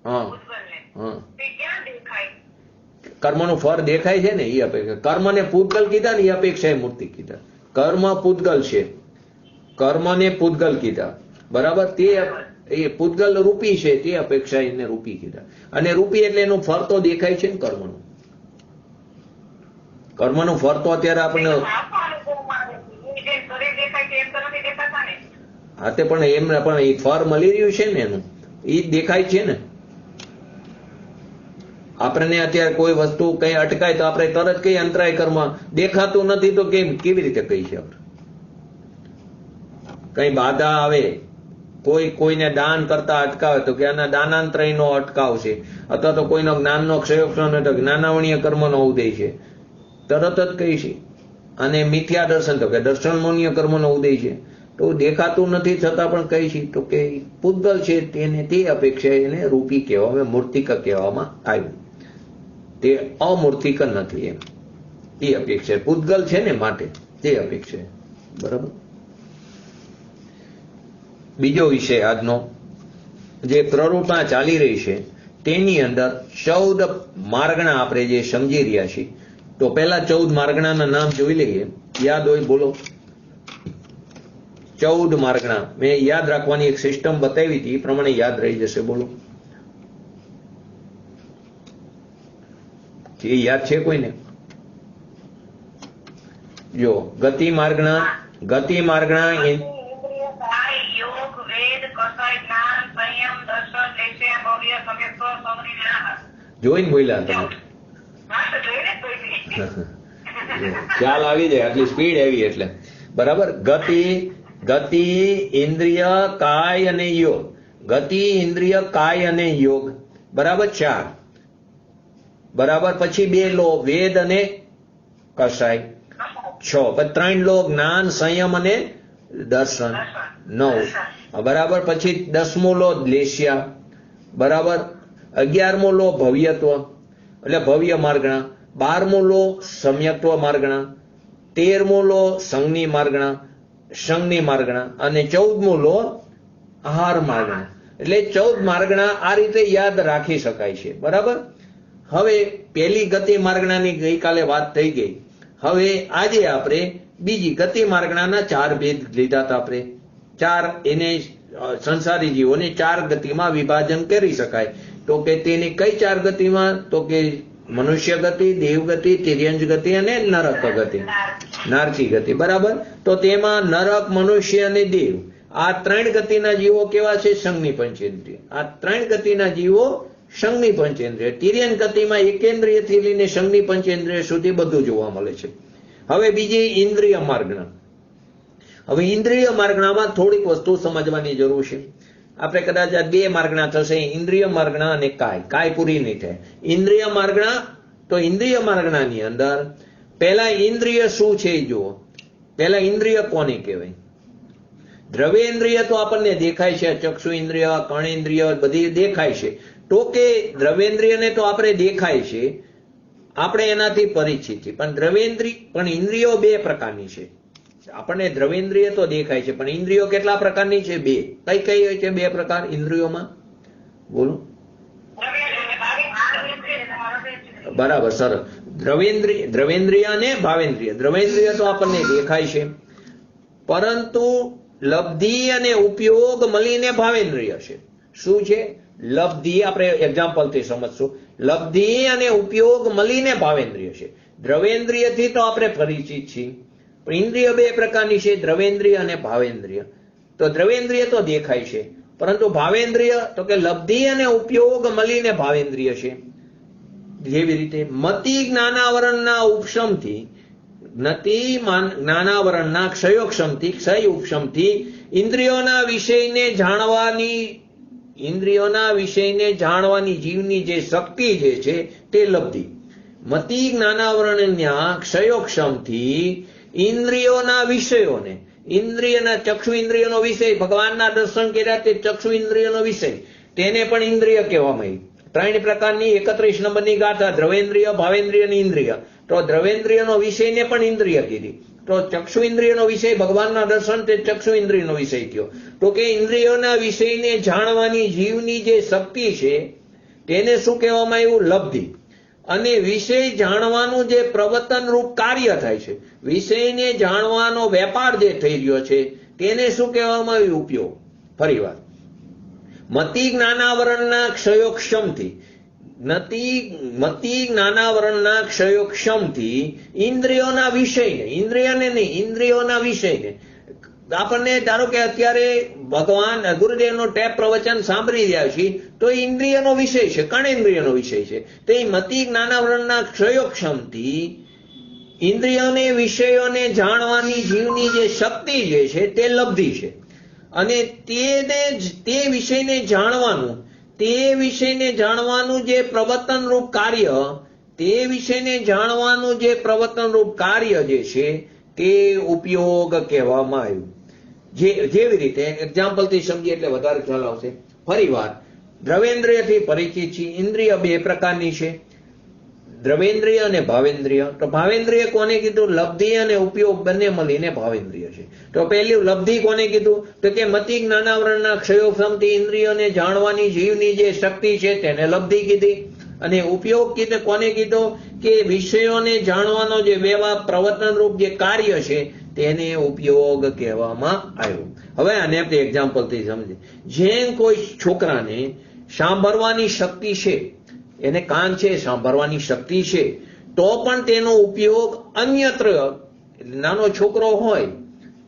હા પૂતગલને. હા તે ક્યાં દેખાય? કર્મનું ફળ દેખાય છે ને એ અપેક્ષા. કર્મને પૂતગલ કીધા ને એ અપેક્ષા એ મૂર્તિ કીધા. કર્મ પૂતગલ છે, કર્મને પૂતગલ કીધા, બરાબર. તે એ પૂતગલ રૂપી છે, તે અપેક્ષા એને રૂપી કીધા. અને રૂપી એટલે એનું ફળ તો દેખાય છે ને કર્મનું. કર્મનું ફળ તો અત્યારે આપણને આખો અનુભવમાં આવે છે. એ જે શરીર દેખાય છે એમ તો નથી દેખાતા ને? હા તે પણ એમને પણ એ ફળ મળી રહ્યું છે ને એનું, એ દેખાય છે ને. આપણને અત્યારે કોઈ વસ્તુ કઈ અટકાય તો આપણે તરત કઈ અંતરાય કર્મ દેખાતું નથી તો કેવી રીતે કહી છે આપણે? કઈ બાધા આવે, કોઈને દાન કરતા અટકાવે તો કે આના દાનાંતરયનો અટકાવ છે, અથવા તો કોઈનો જ્ઞાનનો ક્ષયોક્ષણ તો જ્ઞાનાવણીય કર્મનો ઉદય છે, તરત જ કહી છે. અને મિથ્યા દર્શન તો કે દર્શનમોનીય કર્મનો ઉદય છે. તો દેખાતું નથી છતાં પણ કહી છે તો કે પૂતગલ છે તેને તે અપેક્ષા એને રૂપી કહેવામાં, મૂર્તિક કહેવામાં આવ્યું. તે અમૂર્તિક નથી એમ, એ અપેક્ષા. પૂતગલ છે ને માટે તે અપેક્ષા, બરાબર. બીજો વિષય આજનો જે પ્રરૂપતા ચાલી રહી છે તેની અંદર 14 માર્ગણા આપણે જે સમજી રહ્યા છીએ. તો પહેલા 14 માર્ગણાના નામ જોઈ લઈએ. યાદ હોય બોલો. 14 માર્ગણા મેં યાદ રાખવાની એક સિસ્ટમ બતાવી હતી, એ પ્રમાણે યાદ રહી જશે. બોલો, એ યાદ છે કોઈને? જો ગતિ માર્ગણા, ગતિ માર્ગણા ઇન્દ્રિય, કાય, યોગ, વેદ, કષાય, જ્ઞાન, સંયમ, દર્શન, લેશે, ભવ્ય, સમ્યક્ત્વ, સમનિગ્રહ. જોઈને બોલ્યા તમે. હા તો જોઈને જ બોલી. ખ્યાલ આવી જાય, આટલી સ્પીડ આવી એટલે, બરાબર. ગતિ, ગતિ, ઇન્દ્રિય, કાય અને યોગ. ગતિ, ઇન્દ્રિય, કાય અને યોગ, બરાબર 4, બરાબર. પછી 2 લો વેદ અને કષાય 6, પછી 3 લો જ્ઞાન, સંયમ અને દર્શન 9, બરાબર. પછી 10મો લો લેશ્યા, બરાબર. 11મો લો ભવ્યત્વ એટલે ભવ્ય માર્ગણા, 12મો લો સમ્યક્ત્વ માર્ગણા, 13મો લો સંજ્ઞી માર્ગણા, સંજ્ઞી માર્ગણા, અને 14મો લો આહાર માર્ગણા. એટલે 14 માર્ગણા આ રીતે યાદ રાખી શકાય છે, બરાબર. હવે પહેલી ગતિ માર્ગણાની ગઈકાલે વાત થઈ ગઈ. હવે આજે આપણે બીજી ગતિ માર્ગણાના 4 ભેદ લીધા હતા આપણે. 4 એને સંસારી જીવોને 4 ગતિમાં વિભાજન કરી શકાય. તો કે તેની કઈ 4 ગતિમાં? તો કે મનુષ્ય ગતિ, દેવ ગતિ, તિર્યંજ ગતિ અને નરક ગતિ, નારકી ગતિ, બરાબર. તો તેમાં નરક, મનુષ્ય અને દેવ આ 3 ગતિના જીવો કેવા છે? સંજ્ઞી પંચેન્દ્રિય. આ 3 ગતિના જીવો સંજ્ઞી પંચેન્દ્રિય. તિર્યંજ ગતિમાં એકેન્દ્રિયથી લઈને સંજ્ઞી પંચેન્દ્રિય સુધી બધું જોવા મળે છે. હવે બીજી ઇન્દ્રિય માર્ગણા. હવે ઇન્દ્રિય માર્ગણામાં થોડીક વસ્તુ સમજવાની જરૂર છે. આપણે કદાચ આ 2 માર્ગણા થશે, ઇન્દ્રિય માર્ગણા અને કાય પૂરી નહીં થાય. ઇન્દ્રિય માર્ગણા, તો ઇન્દ્રિય માર્ગણાની અંદર પહેલા ઇન્દ્રિય શું છે એ જુઓ. પહેલા ઇન્દ્રિય કોને કહેવાય? દ્રવ્યેન્દ્રિય તો આપણને દેખાય છે, ચક્ષુ ઇન્દ્રિય, કર્ણેન્દ્રિય બધી દેખાય છે. તો કે દ્રવ્યેન્દ્રિયને તો આપણે દેખાય છે, આપણે એનાથી પરિચિત છીએ. પણ ઇન્દ્રિયો 2 પ્રકારની છે. આપણને દ્રવ્યેન્દ્રિય તો દેખાય છે, પણ ઇન્દ્રિયો કેટલા પ્રકારની છે? 2. કઈ હોય છે 2 પ્રકાર ઇન્દ્રિયોમાં? બોલો. બરાબર, સરસ. દ્રવ્યેન્દ્રિય અને ભાવેન્દ્રિય. દ્રવ્યેન્દ્રિય તો આપણને દેખાય છે, પરંતુ લબ્ધિ અને ઉપયોગ મળીને ભાવેન્દ્રિય છે. શું છે? લબ્ધિ, આપણે એક્ઝામ્પલથી સમજશું. લબ્ધિ અને ઉપયોગ મળીને ભાવેન્દ્રિય છે. દ્રવ્યેન્દ્રિયથી તો આપણે પરિચિત છીએ, પણ ઇન્દ્રિય 2 પ્રકારની છે, દ્રવ્યેન્દ્રિય અને ભાવેન્દ્રિય. તો દ્રવ્યેન્દ્રિય તો દેખાય છે, પરંતુ ભાવેન્દ્રિય તો કે લબ્ધિ અને ઉપયોગ મળીને ભાવેન્દ્રિય છે. જેવી રીતે મતિ જ્ઞાનાવરણના ઉપશમથી, જ્ઞાનાવરણના ક્ષયોક્ષમથી, ક્ષય ઉપશમથી ઇન્દ્રિયોના વિષયને જાણવાની જીવની જે શક્તિ જે છે તે લબ્ધિ. મતિ જ્ઞાનાવરણના ક્ષયોક્ષમથી ઇન્દ્રિયોના વિષયોને, ઇન્દ્રિયના ચક્ષુ ઇન્દ્રિયનો વિષય, ભગવાનના દર્શન કર્યા તે ચક્ષુ ઇન્દ્રિયનો વિષય, તેને પણ ઇન્દ્રિય કહેવામાં આવી. 3 પ્રકારની 31 નંબરની ગાથા, દ્રવેન્દ્રિય, ભાવેન્દ્રિય અને ઇન્દ્રિય. તો દ્રવેન્દ્રિયનો વિષયને પણ ઇન્દ્રિય કીધી. તો ચક્ષુ ઇન્દ્રિયનો વિષય ભગવાનના દર્શન તે ચક્ષુ ઇન્દ્રિયનો વિષય થયો. તો કે ઇન્દ્રિયોના વિષયને જાણવાની જીવની જે શક્તિ છે તેને શું કહેવામાં આવ્યું? લબ્ધિ. અને વિષય જાણવાનું જે પ્રવર્તન રૂપ કાર્ય થાય છે, વિષયને જાણવાનો વેપાર જે થઈ રહ્યો છે તેને શું કહેવામાં આવ્યું? ઉપયોગ. ફરી વાર, મતિ જ્ઞાનાવરણના ક્ષયોક્ષમથી મતિ જ્ઞાનાવરણના ક્ષયોક્ષમથી ઇન્દ્રિયોના વિષયને, ઇન્દ્રિયને નહીં, ઇન્દ્રિયોના વિષયને, આપણને ધારો કે અત્યારે ભગવાન ગુરુદેવનો ટેપ પ્રવચન સાંભળી રહ્યા છીએ તો ઇન્દ્રિયનો વિષય છે, કર્ણેન્દ્રિયનો વિષય છે. તો એ મતિ જ્ઞાનાવરણના ક્ષયોક્ષમથી ઇન્દ્રિયોને વિષયોને જાણવાની જીવની જે શક્તિ જે છે તે લબ્ધિ છે. અને તે વિષયને જાણવાનું જે પ્રવર્તન રૂપ કાર્ય, તે વિષયને જાણવાનું જે પ્રવર્તન રૂપ કાર્ય જે છે તે ઉપયોગ કહેવામાં આવ્યું. જેવી રીતે એક્ઝામ્પલથી સમજીએ એટલે વધારે ખ્યાલ આવશે. ફરી વાર, દ્રવેન્દ્રિયથી પરિચિત છીએ. ઇન્દ્રિય બે પ્રકારની છે, દ્રવેન્દ્રિય અને ભાવેન્દ્રિય. તો ભાવેન્દ્રિય કોને કીધું? લબ્ધિ અને ઉપયોગ બંને મળીને ભાવેન્દ્રિય છે. તો પહેલું લબ્ધિ કોને કીધું? તો કે મતિ જ્ઞાનાવરણના ક્ષયોક્ષમથી ઇન્દ્રિયોને જાણવાની જીવની જે શક્તિ છે તેને લબ્ધિ કીધી. અને ઉપયોગ કોને કીધો? કે વિષયોને જાણવાનો જે પ્રવર્તન રૂપ જે કાર્ય છે તેને ઉપયોગ કહેવામાં આવ્યો. હવે આને આપણે એક્ઝામ્પલથી સમજે. જેમ કોઈ છોકરાને સાંભળવાની શક્તિ છે, એને કાન છે, સાંભળવાની શક્તિ છે, તો પણ તેનો ઉપયોગ અન્યત્ર, નાનો છોકરો હોય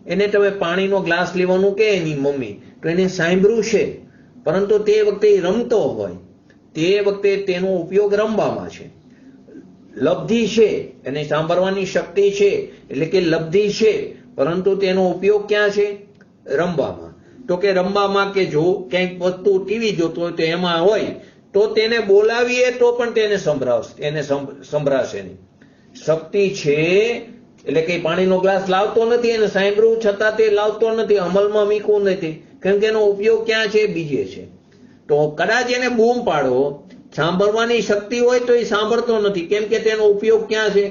એને તમે પાણીનો ગ્લાસ લેવાનું કે એની મમ્મી, તો એને સાંભળ્યું છે, પરંતુ તે વખતે રમતો હોય, તે વખતે તેનો ઉપયોગ રમવામાં છે. લબ્ધિ છે, એને સાંભળવાની શક્તિ છે એટલે કે લબ્ધિ છે, પરંતુ તેનો ઉપયોગ ક્યાં છે? રમવામાં. તો કે રમવામાં કે જો ક્યાંક વસ્તુ ટીવી જોતો હોય તો એમાં હોય તો તેને બોલાવીએ તો પણ તેને સંભળાશે નહીં. શક્તિ છે એટલે કે પાણીનો ગ્લાસ લાવતો નથી, એને સાંભળવું છતાં તે લાવતો નથી, અમલમાં મૂકવું નથી, કેમ કે એનો ઉપયોગ ક્યાં છે? બીજે છે. તો કદાચ એને બૂમ પાડો, સાંભળવાની શક્તિ હોય તો એ સાંભળતો નથી, કેમ કે તેનો ઉપયોગ ક્યાં છે?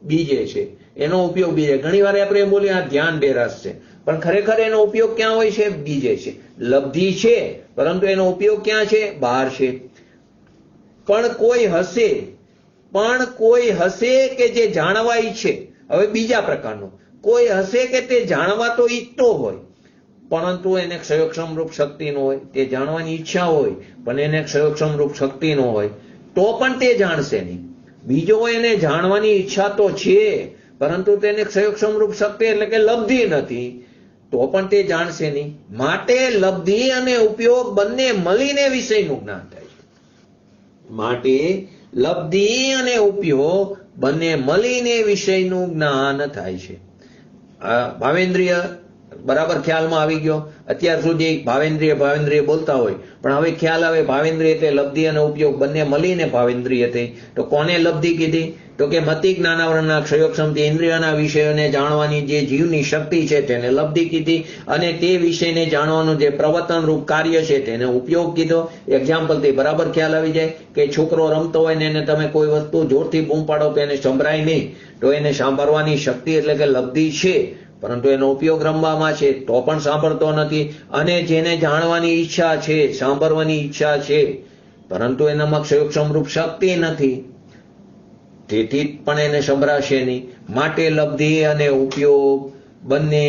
બીજે છે. એનો ઉપયોગ બીજે. ઘણી વાર આપણે એમ બોલીએ આ ધ્યાન બેરાસ છે, પણ ખરેખર એનો ઉપયોગ ક્યાં હોય છે? બીજે છે. લબ્ધિ છે પરંતુ એનો ઉપયોગ ક્યાં છે? બહાર છે. પણ કોઈ હશે કે જે જાણવા ઈચ્છે. હવે બીજા પ્રકારનો કોઈ હશે કે તે જાણવા તો ઈચ્છતો હોય, પરંતુ એને ક્ષયોક્ષમ રૂપ શક્તિ ન હોય. તે જાણવાની ઈચ્છા હોય પણ એને ક્ષયોક્ષમ રૂપ શક્તિ ન હોય તો પણ તે જાણશે નહીં. બીજો એને જાણવાની ઈચ્છા તો છે પરંતુ તેને ક્ષયોક્ષમ રૂપ શક્તિ એટલે કે લબ્ધિ નથી, તો પણ તે જાણશે નહીં. માટે લબ્ધિ અને ઉપયોગ બંને મળીને વિષયનું જ્ઞાન થાય છે. માટે લબ્ધિ અને ઉપયોગ બંને મળીને વિષયનું જ્ઞાન થાય છે. ભાવેન્દ્રિય બરાબર ખ્યાલમાં આવી ગયો. અત્યાર સુધી ભાવેન્દ્રિય બોલતા હોય, પણ હવે ખ્યાલ આવે ભાવેન્દ્રિય એટલે લબ્ધિ અને ઉપયોગ બંને મળીને ભાવેન્દ્રિય થઈ. તો કોને લબ્ધિ કીધી? તો કે મતિ જ્ઞાનાવરણના ક્ષયોક્ષમથી ઇન્દ્રિયોના વિષયોને જાણવાની જે જીવની શક્તિ છે તેને લબ્ધિ કીધી. અને તે વિષયને જાણવાનું જે પ્રવર્તન રૂપ કાર્ય છે તેને ઉપયોગ કીધો. એક્ઝામ્પલથી બરાબર ખ્યાલ આવી જાય કે છોકરો રમતો હોય ને એને તમે કોઈ વસ્તુ જોરથી બૂમ પાડો તો એને સંભળાય નહીં, તો એને સાંભળવાની શક્તિ એટલે કે લબ્ધિ છે, પરંતુ એનો ઉપયોગ રમવામાં છે તો પણ સાંભળતો નથી. અને જેને જાણવાની ઈચ્છા છે, સાંભળવાની ઈચ્છા છે, પરંતુ એનામાં ક્ષયોક્ષમ રૂપ શક્તિ નથી, તેથી પણ એને સંભળાશે નહીં. માટે લબ્ધિ અને ઉપયોગ બંને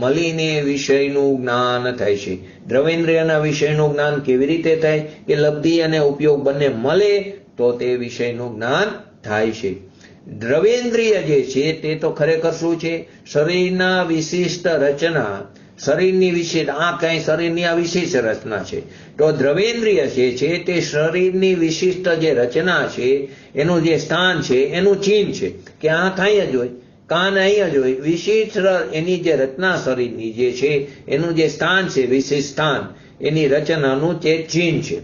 મળીને વિષયનું જ્ઞાન થાય છે. દ્રવેન્દ્રિયના વિષયનું જ્ઞાન કેવી રીતે થાય? કે લબ્ધિ અને ઉપયોગ બંને મળે તો તે વિષયનું જ્ઞાન થાય છે. દ્રવેન્દ્રિય જે છે તે તો ખરેખર શું છે? શરીરના વિશિષ્ટ રચના, શરીરની વિશિષ્ટ, આ કઈ શરીરની આ વિશિષ્ટ રચના છે. તો દ્રવેન્દ્રિય જે છે તે શરીરની વિશિષ્ટ જે રચના છે, એનું જે સ્થાન છે, એનું ચિહ્ન છે કે આ કઈ જ હોય, કાન અહીંયા જ હોય. વિશિષ્ટ એની જે રચના શરીરની જે છે એનું જે સ્થાન છે, વિશિષ્ટ સ્થાન, એની રચનાનું જે ચિહ્ન છે.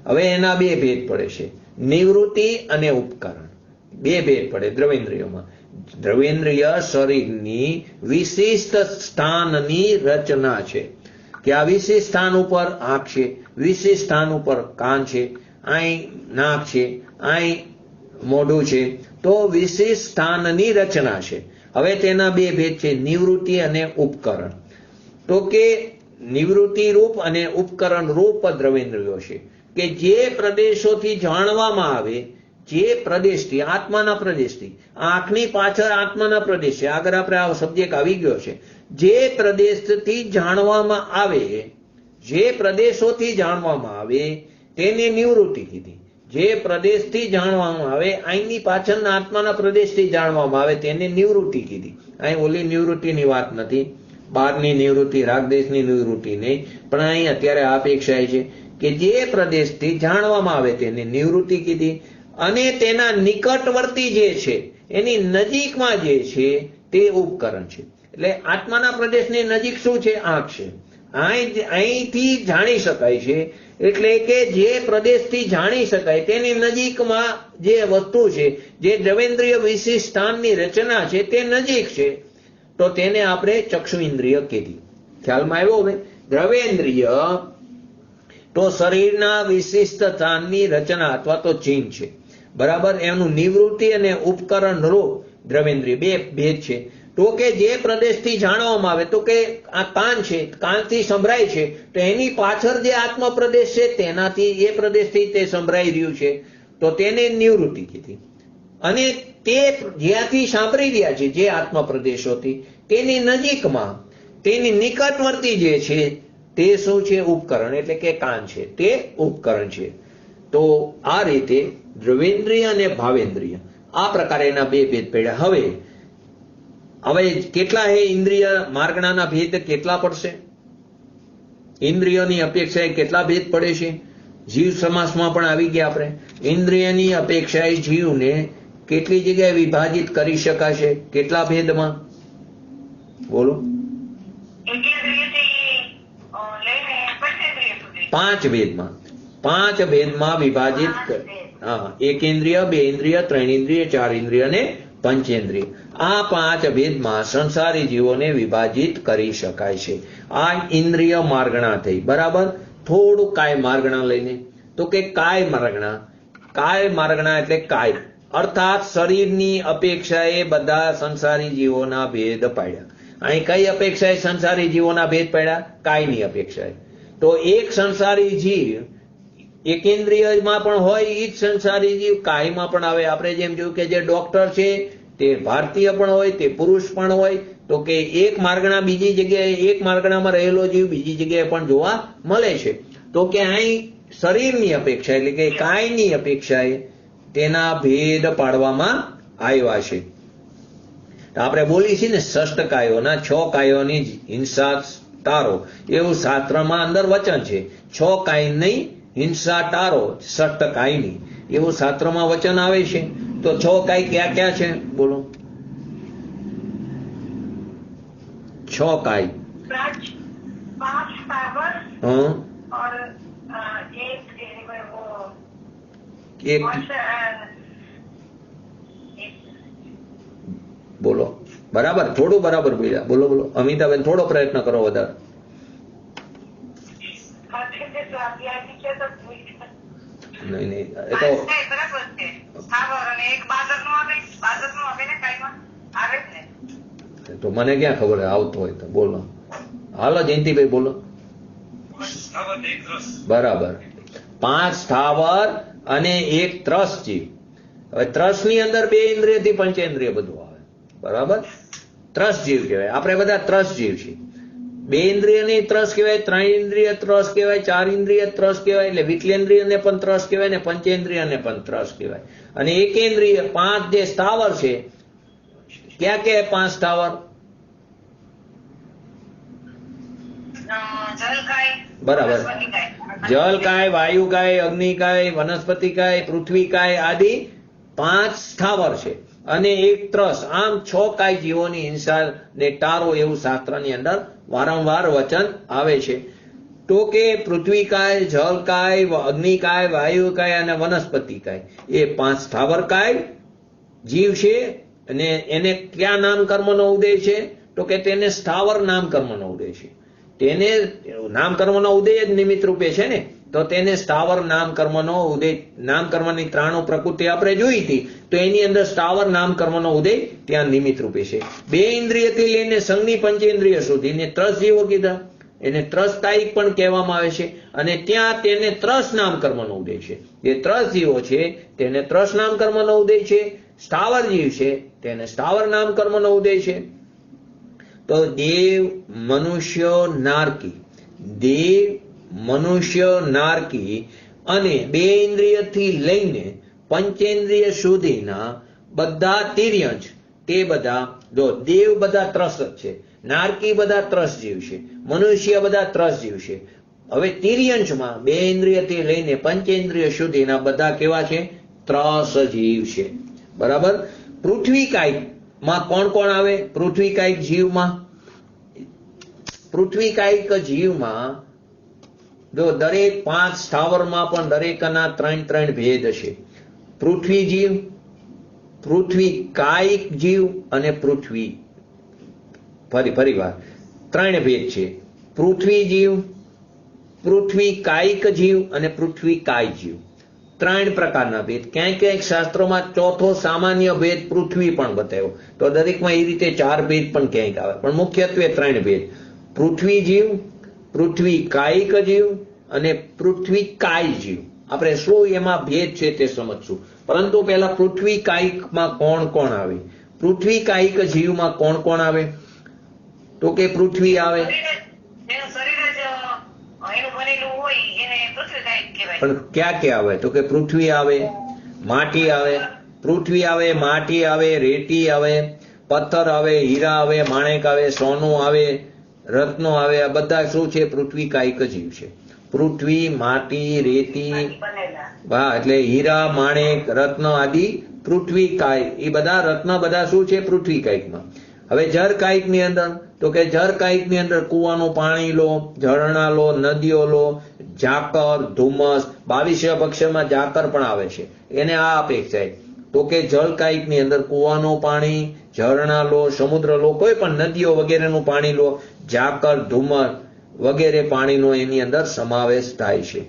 હવે એના બે ભેદ પડે છે, નિવૃત્તિ અને ઉપકરણ. બે ભેદ પડે દ્રવેન્દ્રિયોમાં. દ્રવેન્દ્રિય શરીરની વિશિષ્ટ સ્થાનની રચના છે કે આ વિશિષ્ટ સ્થાન ઉપર આંખ છે, વિશિષ્ટ સ્થાન ઉપર કાન છે, અહીં નાક છે, અહીં મોઢું છે, તો વિશિષ્ટ સ્થાનની રચના છે. હવે તેના બે ભેદ છે, નિવૃત્તિ અને ઉપકરણ. તો કે નિવૃત્તિ રૂપ અને ઉપકરણ રૂપ દ્રવેન્દ્રિયો છે. કે જે પ્રદેશોથી જાણવામાં આવે, જે પ્રદેશથી, આત્માના પ્રદેશથી, આંખની પાછળ આત્માના પ્રદેશ છે, આગળ આપણે આ સબ્જેક્ટ આવી ગયો છે, જે પ્રદેશથી જાણવામાં આવે, જે પ્રદેશોથી જાણવામાં આવે તેને નિવૃત્તિ કીધી. જે પ્રદેશથી જાણવામાં આવે, અહીંની પાછળના આત્માના પ્રદેશથી જાણવામાં આવે તેને નિવૃત્તિ કીધી. અહીં ઓલી નિવૃત્તિની વાત નથી, બહારની નિવૃત્તિ, રાગદેશની નિવૃત્તિ નહીં, પણ અહીં અત્યારે આ અપેક્ષા છે કે જે પ્રદેશથી જાણવામાં આવે તેને નિવૃત્તિ કીધી. અને તેના નિકટવર્તી જે છે, એની નજીકમાં જે છે તે ઉપકરણ છે. એટલે આત્માના પ્રદેશની નજીક શું છે? આંખ છે. અહીંથી જાણી શકાય છે, એટલે કે જે પ્રદેશથી જાણી શકાય તેની નજીકમાં જે વસ્તુ છે, જે દ્રવેન્દ્રિય વિશિષ્ટાનની રચના છે તે નજીક છે, તો તેને આપણે ચક્ષુ ઇન્દ્રિય કીધી. ખ્યાલમાં આવ્યો? હવે દ્રવેન્દ્રિય તો શરીરના વિશિષ્ટતાની રચના અથવા તો ચિહ્ન છે, બરાબર. એનું નિવૃત્તિ અને ઉપકરણ રૂપ દ્રવેન્દ્રિય બે ભેદ છે. તો કે જે પ્રદેશથી જાણવામાં આવે, તો કે આ કાન છે, કાનથી સંભળાય છે, તો એની પાછળ જે આત્મ પ્રદેશ છે તેનાથી, એ પ્રદેશથી તે સંભળાઈ રહ્યું છે, તો તેને નિવૃત્તિ કીધી. અને તે જ્યાંથી સાંભળી રહ્યા છે, જે આત્મ પ્રદેશોથી, તેની નજીકમાં, તેની નિકટવર્તી જે છે તે શું છે? ઉપકરણ, એટલે કે કાન છે, તે ઉપકરણ છે. તો આ રીતે દ્રવેન્દ્રિય અને ભાવેન્દ્રિય આ પ્રકારે એના બે ભેદ પડ્યા. હવે કેટલા હે ઇન્દ્રિય માર્ગણાના ભેદ કેટલા પડશે? ઇન્દ્રિયોની અપેક્ષાએ કેટલા ભેદ પડે છે? જીવ સમાસમાં પણ આવી ગયા આપણે. ઇન્દ્રિયની અપેક્ષાએ જીવને કેટલી જગ્યાએ વિભાજિત કરી શકાશે? કેટલા ભેદમાં? બોલો. પાંચ ભેદમાં. પાંચ ભેદમાં વિભાજિત. હા, એક ઇન્દ્રિય, બે ઇન્દ્રિય, ત્રણ ઇન્દ્રિય, ચાર ઇન્દ્રિય અને પંચેન્દ્રિય. આ પાંચ ભેદમાં સંસારી જીવોને વિભાજિત કરી શકાય છે. આ ઇન્દ્રિય માર્ગણા થઈ, બરાબર. થોડું કાય માર્ગણા લઈને, તો કે કાય માર્ગણા. કાય માર્ગણા એટલે કાય, અર્થાત શરીરની અપેક્ષાએ બધા સંસારી જીવોના ભેદ પાડ્યા. અહીં કઈ અપેક્ષાએ સંસારી જીવોના ભેદ પાડ્યા? કાયની અપેક્ષાએ. તો એક સંસારી જીવ એકેન્દ્રિયમાં પણ હોય, એ જ સંસારી જીવ કાયમાં પણ આવે. આપણે જેમ જોયું કે જે ડોક્ટર છે તે ભારતીય પણ હોય, તે પુરુષ પણ હોય, તો કે એક માર્ગણા બીજી જગ્યાએ, એક માર્ગણામાં રહેલો જીવ બીજી જગ્યાએ પણ જોવા મળે છે. તો કે અહીં શરીરની અપેક્ષા, એટલે કે કાયની અપેક્ષાએ તેના ભેદ પાડવામાં આવ્યા છે. આપણે બોલીએ છીએ ને, ષષ્ઠ કાયોના 6 કાયોની હિંસા ટારો, એવું શાસ્ત્રમાં અંદર વચન છે. 6 કાયની હિંસા ટારો, ષષ્ઠ કાયની, એવું શાસ્ત્રમાં વચન આવે છે. તો 6 કાય ક્યાં ક્યાં છે? બોલો. 6 કાય. એક બોલો. બરાબર, થોડું બરાબર બોલ્યા. બોલો બોલો અમિતાબેન, થોડો પ્રયત્ન કરો વધારે. નહીં નહીં, એ તો તો મને ક્યાં ખબર આવતો હોય તો. બોલો, હાલો જયંતિભાઈ બોલો. બરાબર. 5 સ્થાવર અને 1 ત્રસ જીવ. હવે ત્રસ ની અંદર 2 ઇન્દ્રિયથી પંચેન્દ્રિય બધું આવે, બરાબર. ત્રસ જીવ કહેવાય. આપણે બધા ત્રસ જીવ છીએ. 2 ઇન્દ્રિયની ત્રસ કહેવાય, 3 ઇન્દ્રિય ત્રસ કહેવાય, 4 ઇન્દ્રિય ત્રસ કહેવાય, એટલે વિકલેન્દ્રિયને પણ ત્રસ કહેવાય ને પંચેન્દ્રિયને પણ ત્રસ કહેવાય. અને એકેન્દ્રિય 5 જે સ્થાવર છે, ક્યાં ક્યાં 5 સ્થાવર? બરાબર. જલકાય, વાયુકાય, અગ્નિકાય, વનસ્પતિકાય, પૃથ્વીકાય આદિ 5 સ્થાવર છે અને 1 ત્રસ. આમ 6 કાય જીવોની હિંસા ને ટારો, એવું શાસ્ત્રની અંદર વારંવાર વચન આવે છે. તો કે પૃથ્વીકાય, જલકાય, અગ્નિકાય, વાયુકાય અને વનસ્પતિકાય એ 5 સ્થાવરકાય જીવ છે. અને એને ક્યાં નામ કર્મનો ઉદય છે? તો કે તેને સ્થાવર નામ કર્મનો ઉદય છે. તેને નામ કર્મનો ઉદય જ નિમિત્ત રૂપે છે ને, તો તેને સ્થાવર નામ કર્મનો ઉદય, નામ કર્મની 3 પ્રકૃતિ આપણે જોઈ હતી, તો એની અંદર સ્થાવર નામ કર્મનો ઉદય ત્યાં નિમિત્ત રૂપે છે. 2 ઇન્દ્રિયથી લઈને સંઘની પંચેન્દ્રિય સુધી ને ત્રસ જીવો કીધા. એને ત્રસકાયિક પણ કહેવામાં આવે છે. અને ત્યાં તેને ત્રસ નામ કર્મનો ઉદય છે. જે ત્રસ જીવો છે તેને ત્રસ નામ કર્મનો ઉદય છે. સ્થાવર જીવ છે તેને સ્થાવર નામ કર્મનો ઉદય છે. તો દેવ, મનુષ્ય, નારકી, દેવ, મનુષ્ય, નારકી અને 2 ઇન્દ્રિયથી લઈને પંચેન્દ્રિય સુધીના બધા તિર્યંશ, તે બધા જો દેવ બધા ત્રસ જ છે, નારકી બધા ત્રસ જીવ છે, મનુષ્ય બધા ત્રસ જીવ છે. હવે તિર્યંશમાં 2 ઇન્દ્રિયથી લઈને પંચેન્દ્રિય સુધીના બધા કેવા છે? ત્રસ જીવ છે. બરાબર. પૃથ્વી કાયિકમાં કોણ કોણ આવે? પૃથ્વી કાયિક જીવમાં, પૃથ્વી કાયિક જીવમાં જો દરેક 5 સ્થાવરમાં પણ દરેકના 3 ભેદ છે. પૃથ્વી જીવ, પૃથ્વી કાયિક જીવ અને પૃથ્વી, ફરીવાર 3 ભેદ છે. પૃથ્વી જીવ, પૃથ્વી કાયિક જીવ અને પૃથ્વી કાય જીવ, 3 પ્રકારના ભેદ. ક્યાંક ક્યાંક શાસ્ત્રોમાં ચોથો સામાન્ય ભેદ પૃથ્વી પણ બતાવ્યો, તો દરેકમાં એ રીતે 4 ભેદ પણ ક્યાંક આવે, પણ મુખ્યત્વે 3 ભેદ: પૃથ્વી જીવ, પૃથ્વી કાયિક જીવ અને પૃથ્વી કાય જીવ. આપણે શું એમાં ભેદ છે તે સમજશું, પરંતુ પહેલા પૃથ્વી કાયિકમાં કોણ કોણ આવે? પૃથ્વી કાયિક જીવમાં કોણ કોણ આવે? તો કે પૃથ્વી આવે. એનું શરીર જ એનું બનેલું હોય એને પૃથ્વી કાયિક કહેવાય. પણ ક્યાં ક્યાં આવે? તો કે પૃથ્વી આવે, માટી આવે, પૃથ્વી આવે, માટી આવે, રેતી આવે, પથ્થર આવે, હીરા આવે, માણેક આવે, સોનું આવે, રત્નો આવે. આ બધા શું છે? પૃથ્વી કાયિક જીવ છે. પૃથ્વી, માટી, રેતી, હા, એટલે હીરા, માણેક, રત્ન આદિ પૃથ્વી કાયિક. એ બધા રત્ન બધા શું છે? પૃથ્વી કાયિકમાં. હવે જળ કાયિક ની અંદર, તો કે જળ કાયિક ની અંદર કુવાનું પાણી લો, ઝરણા લો, નદીઓ લો, ઝાકર, ધુમ્મસ, 22 અક્ષરમાં ઝાકર પણ આવે છે, એને આ અપેક્ષાય. તો કે જળ કાયિક ની અંદર કુવાનું પાણી, ઝરણા લો, સમુદ્ર લો, કોઈ પણ નદીઓ વગેરેનું પાણી લો, ઝાકર, ધુમ્મસ વગેરે પાણીનો એની અંદર સમાવેશ થાય છે.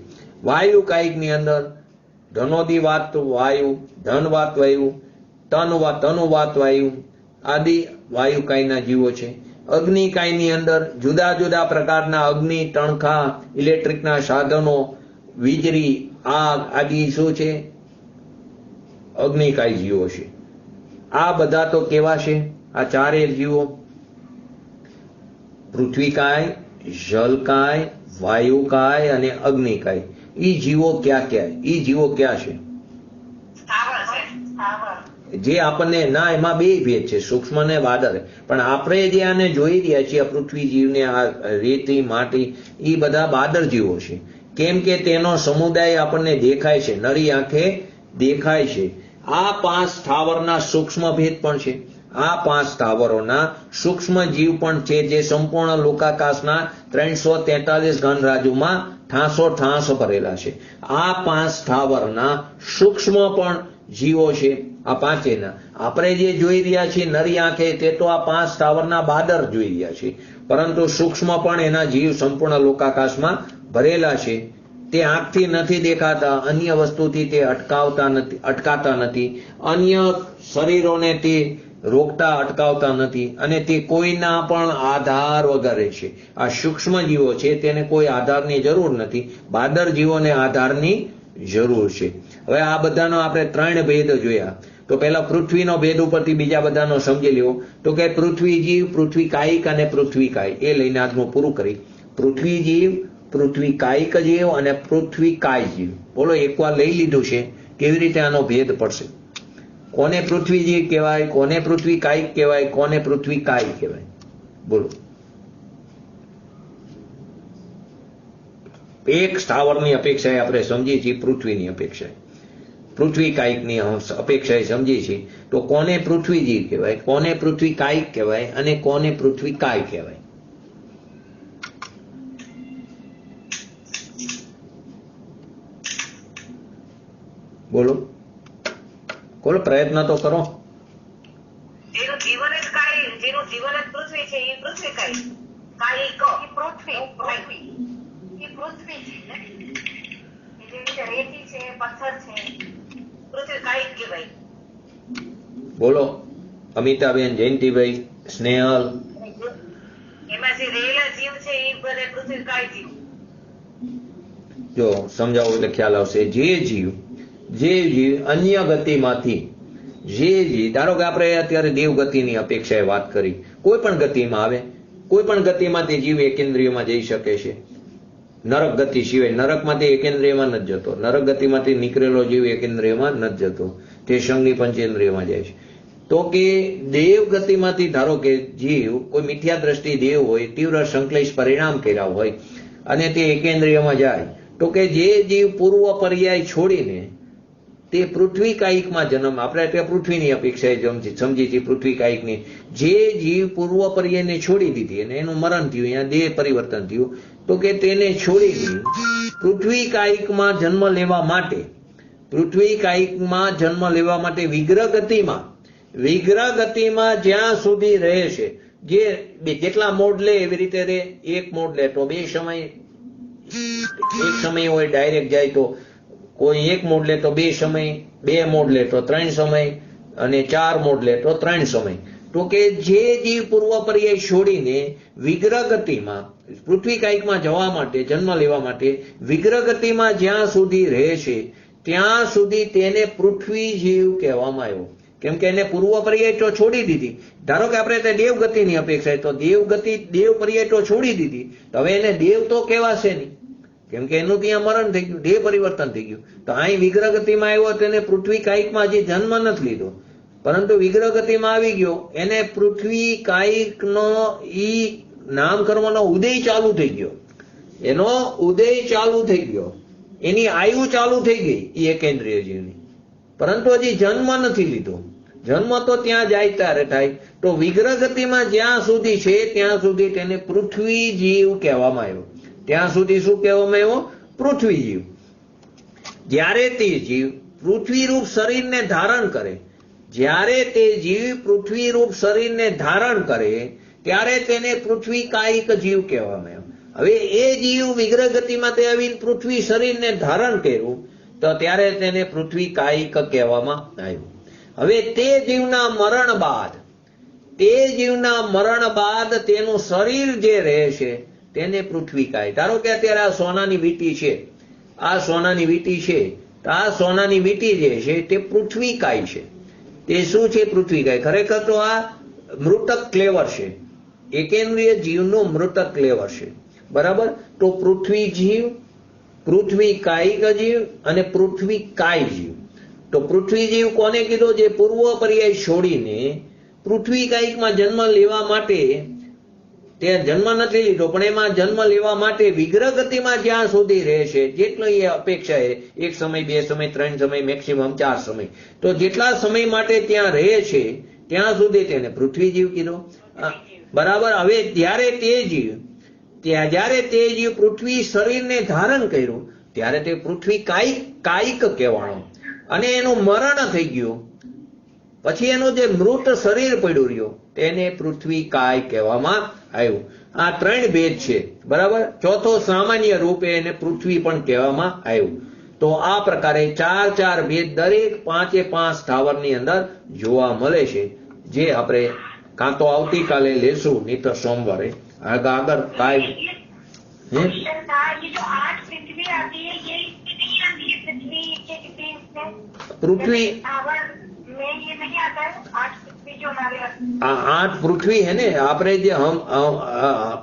વાયુ કાયિક ની અંદર ધનોદિવાત વાયુ, ધનવાત વાયુ, તનુવાત વાયુ આદિ વાયુ કાયના જીવો છે. અગ્નિ કાયની અંદર જુદા જુદા પ્રકારના અગ્નિ, તણખા, ઇલેક્ટ્રિકના સાધનો, વીજળી, આગ આદિ શું છે? અગ્નિકાય જીવો છે. આ બધા તો કેવા છે? આ 4 જીવો: પૃથ્વીકાય, જલકાય, વાયુકાય અને અગ્નિકાય. ઈ જીવો ક્યાં ક્યાં? ઈ જીવો ક્યાં છે? જે આપણને ના, એમાં 2 ભેદ છે, સૂક્ષ્મ ને વાદળ. પણ આપણે જે આને જોઈ રહ્યા છીએ, આ પૃથ્વી જીવને, આ રેતી, માટી, એ બધા બાદર જીવો છે. કેમ કે તેનો સમુદાય આપણને દેખાય છે, નરી આંખે દેખાય છે. આ 5 સ્થાવરના સૂક્ષ્મ ભેદ પણ છે. આ 5 સ્થાવરોના સૂક્ષ્મ જીવ પણ છે, જે સંપૂર્ણ લોકાકાશના 343 ઘનરાજુમાં ઠાંસો ભરેલા છે. આ 5 સ્થાવરના સૂક્ષ્મ પણ જીવો છે. આ 5 આપણે જે જોઈ રહ્યા છીએ નરી આંખે, તે તો આ 5 સ્થાવરના બાદર જોઈ રહ્યા છીએ, પરંતુ સૂક્ષ્મ પણ એના જીવ સંપૂર્ણ લોકાકાશમાં ભરેલા છે. તે આંખથી નથી દેખાતા, અન્ય વસ્તુથી તે અટકાતા નથી, અન્ય શરીરોને તે રોકતા અટકાવતા નથી, અને તે કોઈના પણ આધાર વગર છે. આ સૂક્ષ્મ જીવો છે, તેને કોઈ આધારની જરૂર નથી. બાદર જીવોને આધારની જરૂર છે. હવે આ બધાનો આપણે 3 ભેદ જોયા. તો પહેલા પૃથ્વીનો ભેદ ઉપરથી બીજા બધાનો સમજી લેવો. તો કે પૃથ્વી જીવ, પૃથ્વી કાયિક અને પૃથ્વી કાય, એ લઈને આજનું પૂરું કરી. પૃથ્વી જીવ, પૃથ્વી કાયિક જીવ અને પૃથ્વી કાય જીવ. બોલો, એકવાર લઈ લીધું છે, કેવી રીતે આનો ભેદ પડશે? કોને પૃથ્વી જીવ કહેવાય, કોને પૃથ્વી કાયિક કહેવાય, કોને પૃથ્વી કાય કહેવાય? બોલો. એક સ્થાવરની અપેક્ષાએ આપણે સમજીએ છીએ પૃથ્વીની અપેક્ષાએ, પૃથ્વી કાયિકની અપેક્ષાએ સમજીએ છીએ. તો કોને પૃથ્વી જીવ કહેવાય, કોને પૃથ્વી કાયિક કહેવાય અને કોને પૃથ્વી કાય કહેવાય? બોલો બોલો, પ્રયત્ન તો કરો. જેનું જીવન જ પૃથ્વી છે, એ પૃથ્વી કાયિક. કાયિક પૃથ્વી છે, રેતી છે, પથ્થર છે, પૃથ્વી કાયિક કહેવાય. બોલો અમિતાબેન, જયંતિભાઈ, સ્નેહલ. એમાં જે રહેલા જીવ છે એ બધા પૃથ્વી કાય જીવ. જો સમજાવું એટલે ખ્યાલ આવશે. જે જીવ અન્ય ગતિમાંથી, જે જીવ, ધારો કે આપણે અત્યારે દેવ ગતિની અપેક્ષાએ વાત કરી, કોઈ પણ ગતિમાં આવે, કોઈ પણ ગતિમાંથી જીવ એકેન્દ્રિયમાં જઈ શકે છે. નરક ગતિ સિવાય, નરકમાંથી એકેન્દ્રિયમાં નથી જતો, નરક ગતિમાંથી નીકળેલો જીવ એકેન્દ્રિયમાં નથી જતો, તે સંઘની પંચેન્દ્રિયમાં જાય છે. તો કે દેવ ગતિમાંથી ધારો કે જીવ કોઈ મિથ્યા દ્રષ્ટિ દેવ હોય, તીવ્ર સંશ્લેષ પરિણામ કર્યા હોય અને તે એકેન્દ્રિયમાં જાય, તો કે જે જીવ પૂર્વ પર્યાય છોડીને તે પૃથ્વી કાયિકમાં જન્મ, આપણે ત્યાં પૃથ્વીની અપેક્ષાએ સમજી છે, પૃથ્વી કાયિકની, જે જીવ પૂર્વ પર્યાયને છોડી દીધી અને એનું મરણ થયું, અહીંયા દેહ પરિવર્તન થયું, તો કે તેને છોડીને પૃથ્વી કાયિકમાં જન્મ લેવા માટે, પૃથ્વી કાયિકમાં જન્મ લેવા માટે વિગ્રહ ગતિમાં જ્યાં સુધી રહે છે, જે જેટલા મોડ લે એવી રીતે રહે. એક મોડ લે તો એક સમય હોય ડાયરેક્ટ જાય, તો કોઈ એક મોડ લે તો 2 સમય, 2 મોડ લે તો 3 સમય, અને 4 મોડ લે તો 3 સમય. તો કે જે જીવ પૂર્વ પર્યાય છોડીને વિગ્રહ ગતિમાં પૃથ્વી કાયિકમાં જવા માટે, જન્મ લેવા માટે વિગ્રહ ગતિમાં જ્યાં સુધી રહે છે ત્યાં સુધી તેને પૃથ્વી જીવ કહેવામાં આવ્યો. કેમ કે એને પૂર્વ પર્યાય તો છોડી દીધી. ધારો કે આપણે દેવ ગતિની અપેક્ષા, તો દેવ પર્યાય તો છોડી દીધી, તો હવે એને દેવ તો કહેવાશે નહીં, કેમ કે એનું ત્યાં મરણ થઈ ગયું, દેહ પરિવર્તન થઈ ગયું. તો અહીં વિગ્રહ ગતિમાં આવ્યો, તેને પૃથ્વી કાયિકમાં હજી જન્મ નથી લીધો, પરંતુ વિગ્રહ ગતિમાં આવી ગયો, એને પૃથ્વી કાયિકનો ઈ નામકર્મનો ઉદય ચાલુ થઈ ગયો, એનો ઉદય ચાલુ થઈ ગયો, એની આયુ ચાલુ થઈ ગઈ એ એકેન્દ્રિય જીવની, પરંતુ હજી જન્મ નથી લીધો. જન્મ તો ત્યાં જાય ત્યારે થાય. તો વિગ્રહ ગતિમાં જ્યાં સુધી છે ત્યાં સુધી તેને પૃથ્વી જીવ કહેવામાં આવ્યો. ત્યાં સુધી શું કહેવામાં આવ્યો? પૃથ્વી જીવ. જ્યારે તે જીવ પૃથ્વીરૂપ શરીરને ધારણ કરે, જ્યારે તે જીવ પૃથ્વીરૂપ શરીરને ધારણ કરે ત્યારે તેને પૃથ્વી કાયિક જીવ કહેવામાં આવ્યો. હવે એ જીવ વિગ્રહ ગતિમાં તે આવીને પૃથ્વી શરીરને ધારણ કર્યું, તો ત્યારે તેને પૃથ્વી કાયિક કહેવામાં આવ્યું. હવે તે જીવના મરણ બાદ તેનું શરીર જે રહે છે તેને પૃથ્વી કાય. ધારો કે અત્યારે આ સોનાની વીંટી છે, આ સોનાની વીંટી છે, તો આ સોનાની વીંટી જે છે તે પૃથ્વી કાય છે. તે શું છે? પૃથ્વી કાય. ખરેખર તો આ મૃતક ક્લેવર છે, એકેન્દ્રિય જીવનું મૃતક ક્લેવર છે, બરાબર. તો પૃથ્વી જીવ, પૃથ્વી કાયિક જીવ અને પૃથ્વી કાય જીવ. તો પૃથ્વી જીવ કોને કીધો? જે પૂર્વ પર્યાય છોડીને પૃથ્વી કાયિકમાં જન્મ લેવા માટે, તે જન્મ નથી લીધો પણ એમાં જન્મ લેવા માટે વિગ્રહ ગતિમાં જ્યાં સુધી રહે છે, જેટલો એ અપેક્ષા છે, 1 સમય, 2 સમય, 3 સમય, મેક્સિમમ 4 સમય, તો જેટલા સમય માટે ત્યાં રહે છે ત્યાં સુધી તેને પૃથ્વી જીવ કીધો, બરાબર. હવે જ્યારે તે જીવ પૃથ્વી શરીરને ધારણ કર્યું ત્યારે તે પૃથ્વી કાયિક કહેવાનો, અને એનું મરણ થઈ ગયું પછી એનું જે મૃત શરીર પડ્યું રહ્યું તેને પૃથ્વી કાય કહેવામાં આવ્યું. આ 3 ભેદ છે, બરાબર. ચોથો સામાન્ય રૂપે એને પૃથ્વી પણ કહેવામાં આવ્યું. તો આ પ્રકારે 4 ભેદ દરેક 5 સ્થાવરની અંદર જોવા મળે છે, જે આપણે કાં તો આવતીકાલે લેશું, નહીં તો સોમવારે. આગળ કાય क्वेश्चन था, ये जो 8 पृथ्वी आती है, ये कितनी आती है? पृथ्वी के कितने पृथ्वी स्थावर में ये नहीं आता है 8 पृथ्वी जो हमारे 8 पृथ्वी है ने, आपने जो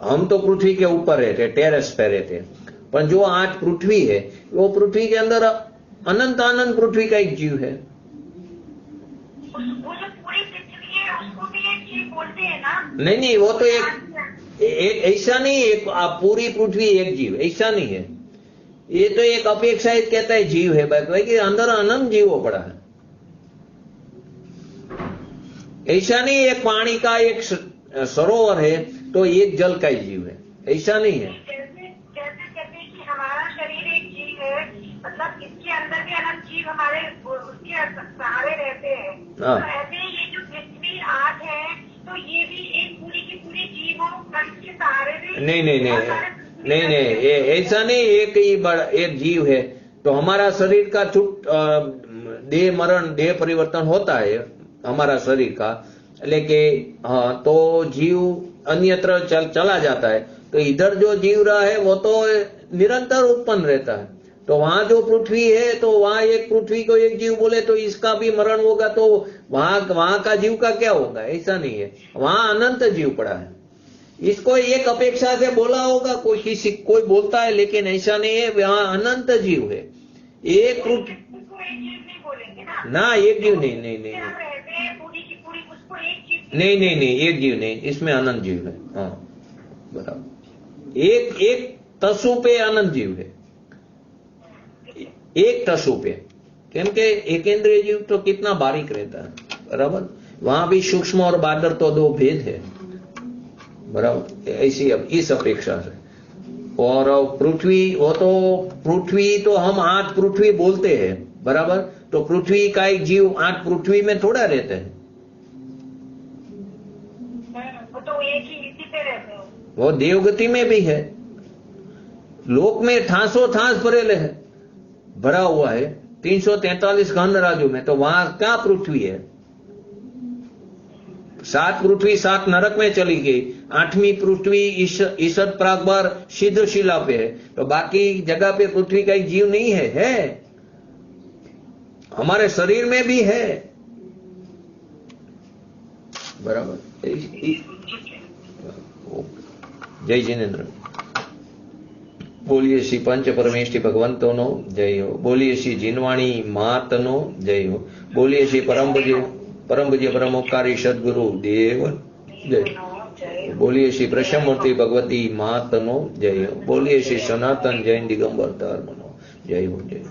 हम तो पृथ्वी के ऊपर रहते, टेरेस पे रहते, पर जो 8 पृथ्वी है वो पृथ्वी के अंदर अनंत पृथ्वी का एक जीव है. वो जो पूरी पृथ्वी है उसको भी एक जीव बोलते हैं ना? नहीं, वो तो एक ऐसा नहीं, एक पूरी पृथ्वी एक जीव, ऐसा नहीं है. ये तो एक अपेक्षाएं कहता है जीव है, भाई कि अंदर अनंत जीवो पड़ा है. ऐसा नहीं एक पानी का एक सरोवर है तो एक जल का ही जीव है, ऐसा नहीं है. जैसे कहते हैं कि हमारा शरीर एक जीव है, मतलब इसके अंदर भी अनंत जीव हमारे उसके सहारे रहते हैं. तो ऐसे ये जो पृथ्वी 8 है, तो ये भी एक पूरी की पूरी जीवों के सहारे भी नहीं, ऐसा नहीं. एक जीव है तो हमारा शरीर का देह मरण, देह परिवर्तन होता है हमारा शरीर का, लेकिन हाँ, तो जीव अन्यत्र चला जाता है. तो इधर जो जीव रहा है वो तो निरंतर उत्पन्न रहता है. तो वहां जो पृथ्वी है तो वहां एक पृथ्वी को एक जीव बोले तो इसका भी मरण होगा, तो वहां का जीव का क्या होगा? ऐसा नहीं है, वहां अनंत जीव पड़ा है। इसको एक अपेक्षा से बोला होगा, कोई बोलता है, लेकिन ऐसा नहीं है, वहां अनंत जीव है। एक पृथ्वी ना, एक जीव नहीं, नहीं नहीं नहीं नहीं नहीं, एक जीव नहीं, इसमें अनंत जीव है। हाँ बराबर, एक तसु पे अनंत जीव है, एक तसु पे, क्योंकि एकेंद्रीय जीव तो कितना बारीक रहता है, बराबर। वहां भी सूक्ष्म और बादर तो दो भेद है, बराबर। ऐसी अब इस अपेक्षा से, और पृथ्वी, वो तो पृथ्वी तो हम 8 पृथ्वी बोलते हैं, बराबर। तो पृथ्वी का एक जीव 8 पृथ्वी में थोड़ा रहते हैं, वो तो एक ही इसी पे रहते हैं। वो देवगति में भी है, लोक में ठासो ठास भरेले है, भरा हुआ है 343 खंड राजू में, तो वहां क्या पृथ्वी है? 7 पृथ्वी 7 नरक में चली गई, 8वीं पृथ्वी ईसत प्रागबार सिद्ध शिला पे है, तो बाकी जगह पे पृथ्वी का एक जीव नहीं है, हमारे शरीर में भी है, बराबर। जय जिनेन्द्र। बोलिए श्री पंच परमेष्ठी भगवंतोनो जय हो। बोलिए श्री जिनवाणी मातनो जय हो। बोलिए श्री परम पूज्य परमोपकारी सदगुरु देव जय। बोलिए श्री प्रसन्नमूर्ति भगवती मातनो जय हो। बोलिए श्री सनातन जैन दिगंबर धर्मनो जय हो। जय।